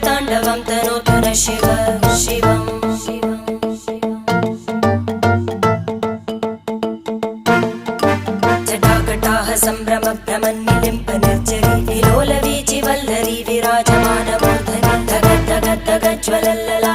ताण्डवं तनोतु न शिव शिवम् जटाकटाः सम्भ्रमभ्रमन्निलिम्प निर्जरी विलोलवीचि वल्लरी विराजमानमूर्धनि धगद्धगद्धगज्ज्वलल्लला